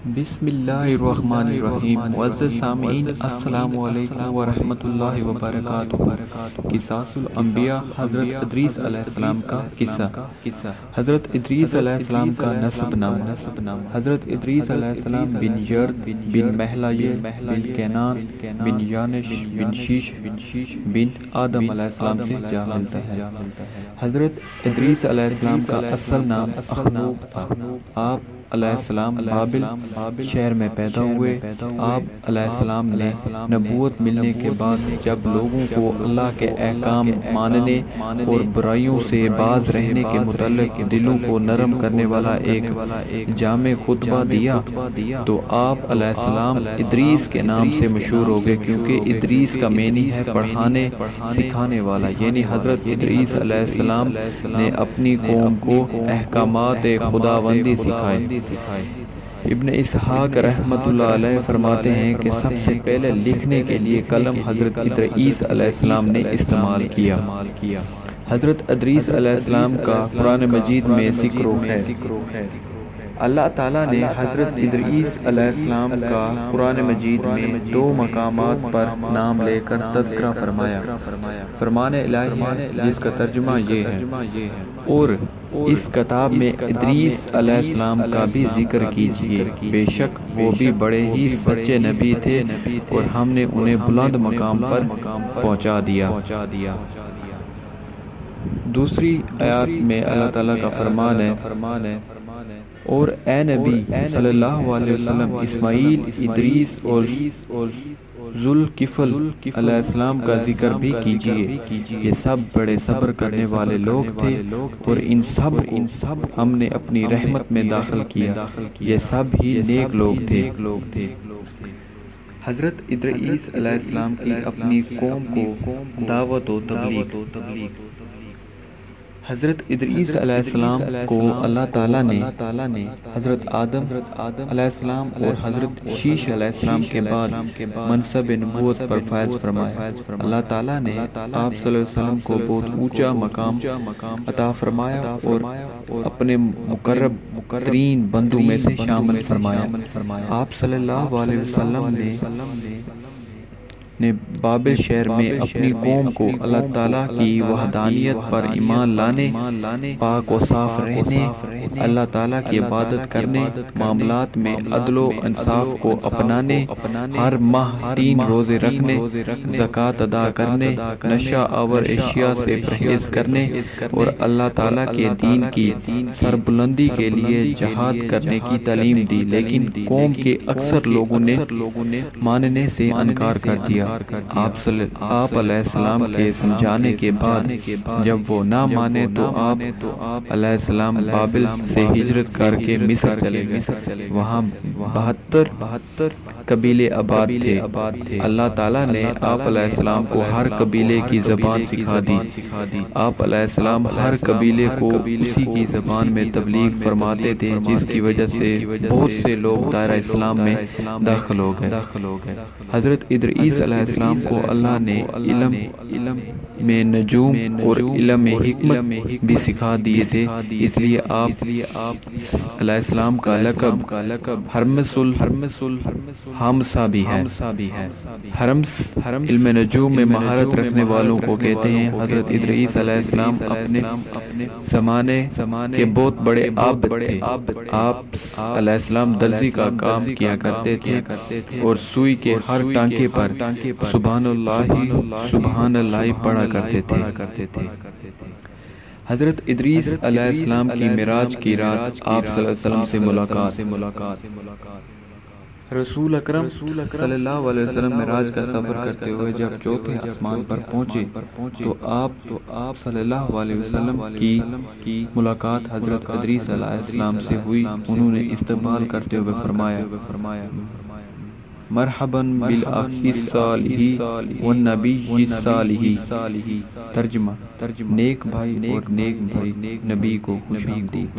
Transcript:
بسم اللہ الرحمن الرحیم۔ معزز سامعین، السلام علیکم ورحمۃ اللہ وبرکاتہ۔ قصص الانبیاء، حضرت ادریس علیہ السلام کا قصہ۔ حضرت ادریس علیہ السلام کا نسب نام۔ حضرت ادریس علیہ السلام بن یرد بن محلیہ بن کینان بن یانش بن شیش بن آدم علیہ السلام سے جا ملتا ہے۔ حضرت ادریس علیہ السلام کا اصل نام اخنوب تھا۔ آپ علیہ السلام بابل شہر میں پیدا ہوئے۔ آپ علیہ السلام نے نبوت ملنے کے بعد جب لوگوں کو اللہ کے احکام ماننے اور برائیوں سے باز رہنے کے متعلق دلوں کو نرم کرنے والا ایک جامع خطبہ دیا تو آپ علیہ السلام ادریس کے نام سے مشہور ہو گئے، کیونکہ ادریس کا معنی ہے پڑھانے سکھانے والا، یعنی حضرت ادریس علیہ السلام نے اپنی قوم کو احکامات خداوندی سکھائے۔ ابن اسحاق رحمۃ اللہ علیہ فرماتے ہیں کہ سب سے پہلے لکھنے کے لیے قلم حضرت ادریس علیہ السلام نے استعمال کیا۔ حضرت ادریس علیہ السلام کا قرآن مجید میں ذکر ہے۔ اللہ تعالیٰ نے حضرت ادریس علیہ السلام کا قرآن مجید میں 2 مقامات پر نام لے کر تذکرہ فرمایا۔ فرمان الہی ہے جس کا ترجمہ یہ ہے، اور اس کتاب میں ادریس علیہ السلام کا بھی ذکر کیجئے، بے شک وہ بھی بڑے ہی سچے نبی تھے اور ہم نے انہیں بلند مقام پر پہنچا دیا۔ دوسری آیات میں اللہ تعالیٰ کا فرمان ہے، اور اے نبی صلی اللہ علیہ وسلم اسماعیل، ادریس اور ذوالکفل علیہ السلام کا ذکر بھی کیجئے، یہ سب بڑے صبر کرنے والے لوگ تھے اور ان سب کو ہم نے اپنی رحمت میں داخل کیا، یہ سب ہی نیک لوگ تھے۔ حضرت ادریس علیہ السلام کی اپنی قوم کو دعوت و تبلیغ۔ حضرت ادریس علیہ السلام کو اللہ تعالیٰ نے حضرت آدم علیہ السلام اور حضرت شیش علیہ السلام کے بعد منصب نبوت پر فائز فرمایا۔ اللہ تعالیٰ نے آپ صلی اللہ علیہ وسلم کو بہت اونچا مقام عطا فرمایا اور اپنے مقرب ترین بندوں میں سے شامل فرمایا۔ آپ صلی اللہ علیہ وسلم نے بابل شہر میں اپنی قوم کو اللہ تعالیٰ کی وحدانیت پر ایمان لانے، پاک و صاف رہنے، اللہ تعالیٰ کی عبادت کرنے، معاملات میں عدل و انصاف کو اپنانے، ہر ماہ 3 روزے رکھنے، زکوٰۃ ادا کرنے، نشہ آور اشیاء سے پرہیز کرنے اور اللہ تعالیٰ کے دین کی سربلندی کے لیے جہاد کرنے کی تعلیم دی، لیکن قوم کے اکثر لوگوں نے ماننے سے انکار کر دیا۔ آپ علیہ السلام کے سمجھانے کے بعد جب وہ نہ مانے تو آپ علیہ السلام بابل سے ہجرت کر کے مصر چلے گئے۔ وہاں 72 قبیلے آباد تھے۔ اللہ تعالیٰ نے آپ علیہ السلام کو ہر قبیلے کی زبان سکھا دی۔ آپ علیہ السلام ہر قبیلے کو اسی کی زبان میں تبلیغ فرماتے تھے، جس کی وجہ سے بہت سے لوگ دائرہ اسلام میں داخل ہو گئے۔ حضرت ادریس علیہ السلام کو اللہ نے علم میں نجوم اور علم میں حکمت بھی سکھا دیے تھے، اس لیے آپ علیہ السلام کا لقب ہرمس الحمسا بھی ہے۔ ہرمس علم نجوم میں مہارت رکھنے والوں کو کہتے ہیں۔ حضرت ادریس علیہ السلام اپنے زمانے کے بہت بڑے عابد تھے۔ آپ علیہ السلام درزی کا کام کیا کرتے تھے اور سوئی کے ہر ٹانکے پر سبحان اللہ پڑھا کرتے تھے۔ حضرت ادریس علیہ السلام کی معراج کی رات آپ صلی اللہ علیہ وسلم سے ملاقات۔ رسول اکرم صلی اللہ علیہ وسلم معراج کا سفر کرتے ہوئے جب 4تھے آسمان پر پہنچے تو آپ صلی اللہ علیہ وسلم کی ملاقات حضرت ادریس علیہ السلام سے ہوئی۔ انہوں نے استقبال کرتے ہوئے فرمایا، مرحباً بالاخ الصالح والنبی الصالح۔ ترجمہ، نیک بھائی اور نیک بھائی نبی کو خوش آمدید۔